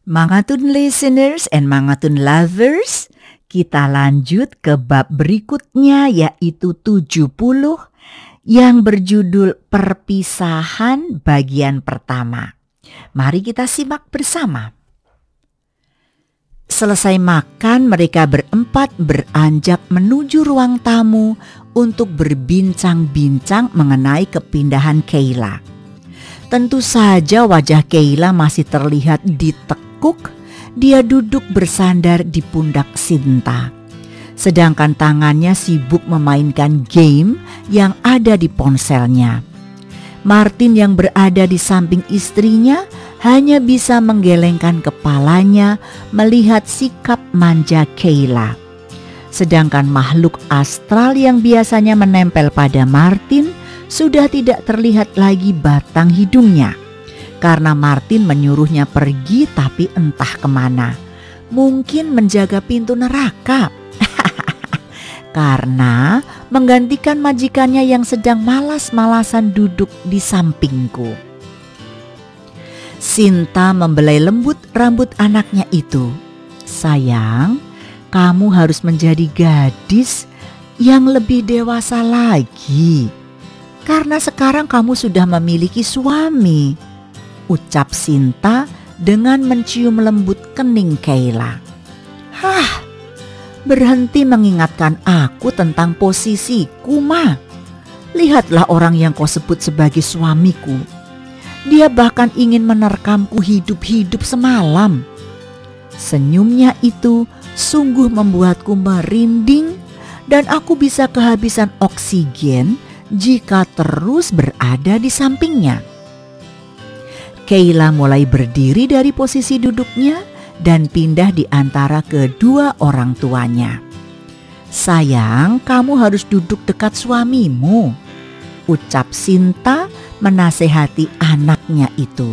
Mangatun listeners and Mangatun lovers, kita lanjut ke bab berikutnya yaitu 70 yang berjudul Perpisahan bagian pertama. Mari kita simak bersama. Selesai makan, mereka berempat beranjak menuju ruang tamu untuk berbincang-bincang mengenai kepindahan Kayla. Tentu saja wajah Kayla masih terlihat ditekuk. Dia duduk bersandar di pundak Sinta, sedangkan tangannya sibuk memainkan game yang ada di ponselnya. Martin yang berada di samping istrinya hanya bisa menggelengkan kepalanya melihat sikap manja Kayla. Sedangkan makhluk astral yang biasanya menempel pada Martin sudah tidak terlihat lagi batang hidungnya, karena Martin menyuruhnya pergi tapi entah kemana. Mungkin menjaga pintu neraka. Karena menggantikan majikannya yang sedang malas-malasan duduk di sampingku. Sinta membelai lembut rambut anaknya itu. Sayang, kamu harus menjadi gadis yang lebih dewasa lagi. Karena sekarang kamu sudah memiliki suami, ucap Sinta dengan mencium lembut kening Kayla. Berhenti mengingatkan aku tentang posisiku, Ma. Lihatlah orang yang kau sebut sebagai suamiku. Dia bahkan ingin menerkamku hidup-hidup semalam. Senyumnya itu sungguh membuatku merinding dan aku bisa kehabisan oksigen jika terus berada di sampingnya. Kayla mulai berdiri dari posisi duduknya dan pindah di antara kedua orang tuanya. Sayang, kamu harus duduk dekat suamimu, ucap Sinta menasehati anaknya itu.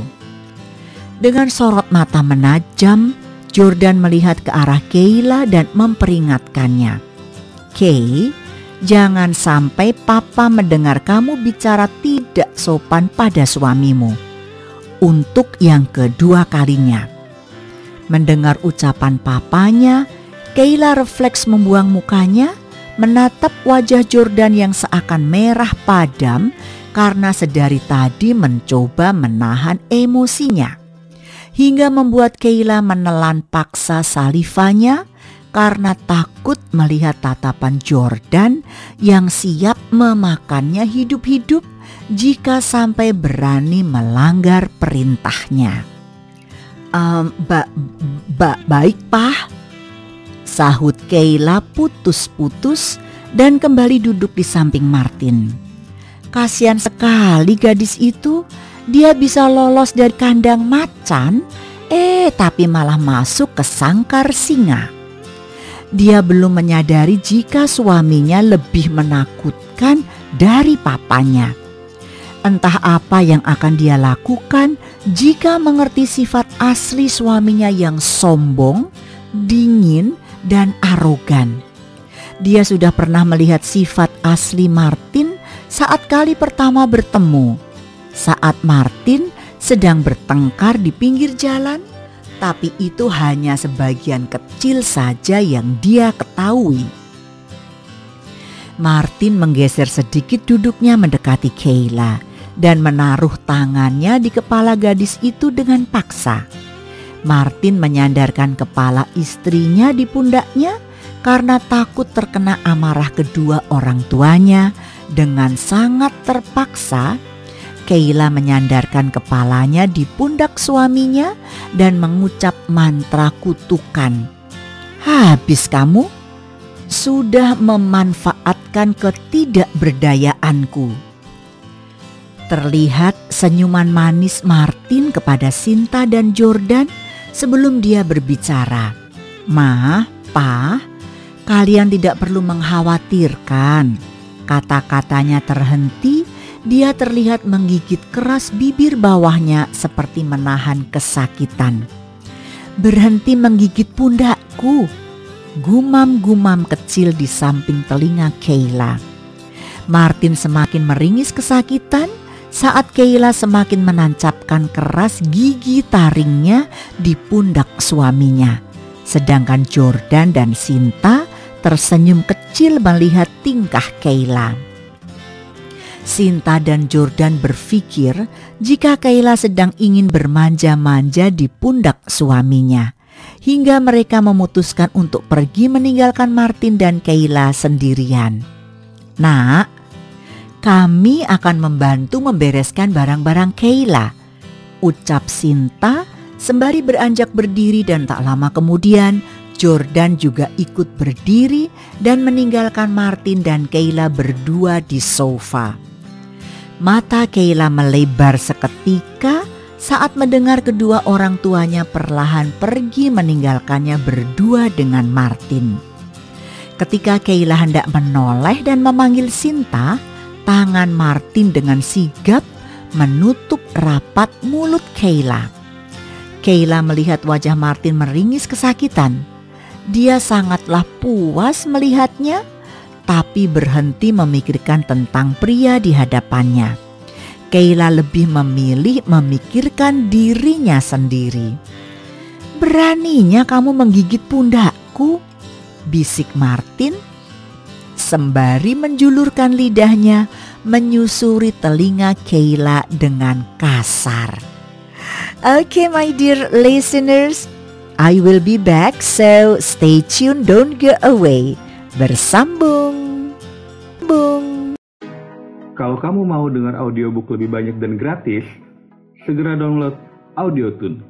Dengan sorot mata menajam, Jordan melihat ke arah Kayla dan memperingatkannya. Kay, jangan sampai papa mendengar kamu bicara tidak sopan pada suamimu. Untuk yang kedua kalinya. Mendengar ucapan papanya, Kayla refleks membuang mukanya, menatap wajah Jordan yang seakan merah padam karena sedari tadi mencoba menahan emosinya. Hingga membuat Kayla menelan paksa salivanya karena takut melihat tatapan Jordan yang siap memakannya hidup-hidup jika sampai berani melanggar perintahnya. Baik, Pak, sahut Kayla putus-putus dan kembali duduk di samping Martin. Kasihan sekali gadis itu, dia bisa lolos dari kandang macan, tapi malah masuk ke sangkar singa. Dia belum menyadari jika suaminya lebih menakutkan dari papanya. Entah apa yang akan dia lakukan jika mengerti sifat asli suaminya yang sombong, dingin, dan arogan. Dia sudah pernah melihat sifat asli Martin saat kali pertama bertemu. Saat Martin sedang bertengkar di pinggir jalan, tapi itu hanya sebagian kecil saja yang dia ketahui. Martin menggeser sedikit duduknya mendekati Kayla dan menaruh tangannya di kepala gadis itu dengan paksa. Martin menyandarkan kepala istrinya di pundaknya karena takut terkena amarah kedua orang tuanya. Dengan sangat terpaksa, Kayla menyandarkan kepalanya di pundak suaminya dan mengucap mantra kutukan. Habis kamu, sudah memanfaatkan ketidakberdayaanku. Terlihat senyuman manis Martin kepada Sinta dan Jordan sebelum dia berbicara. Ma, Pa, kalian tidak perlu mengkhawatirkan. Kata-katanya terhenti, dia terlihat menggigit keras bibir bawahnya seperti menahan kesakitan. Berhenti menggigit pundakku, gumam-gumam kecil di samping telinga Kayla. Martin semakin meringis kesakitan saat Kayla semakin menancapkan keras gigi taringnya di pundak suaminya. Sedangkan Jordan dan Sinta tersenyum kecil melihat tingkah Kayla. Sinta dan Jordan berpikir jika Kayla sedang ingin bermanja-manja di pundak suaminya, hingga mereka memutuskan untuk pergi meninggalkan Martin dan Kayla sendirian. "Nak, kami akan membantu membereskan barang-barang Kayla," ucap Sinta sembari beranjak berdiri, dan tak lama kemudian Jordan juga ikut berdiri dan meninggalkan Martin dan Kayla berdua di sofa. Mata Kayla melebar seketika saat mendengar kedua orang tuanya perlahan pergi meninggalkannya berdua dengan Martin. Ketika Kayla hendak menoleh dan memanggil Sinta, tangan Martin dengan sigap menutup rapat mulut Kayla. Kayla melihat wajah Martin meringis kesakitan. Dia sangatlah puas melihatnya, tapi berhenti memikirkan tentang pria di hadapannya. Kayla lebih memilih memikirkan dirinya sendiri. "Beraninya kamu menggigit pundakku," bisik Martin sembari menjulurkan lidahnya menyusuri telinga Kayla dengan kasar. Okay, my dear listeners, I will be back, so stay tuned, don't go away. Bersambung. Kalau kamu mau dengar audiobook lebih banyak dan gratis, segera download AudioTune.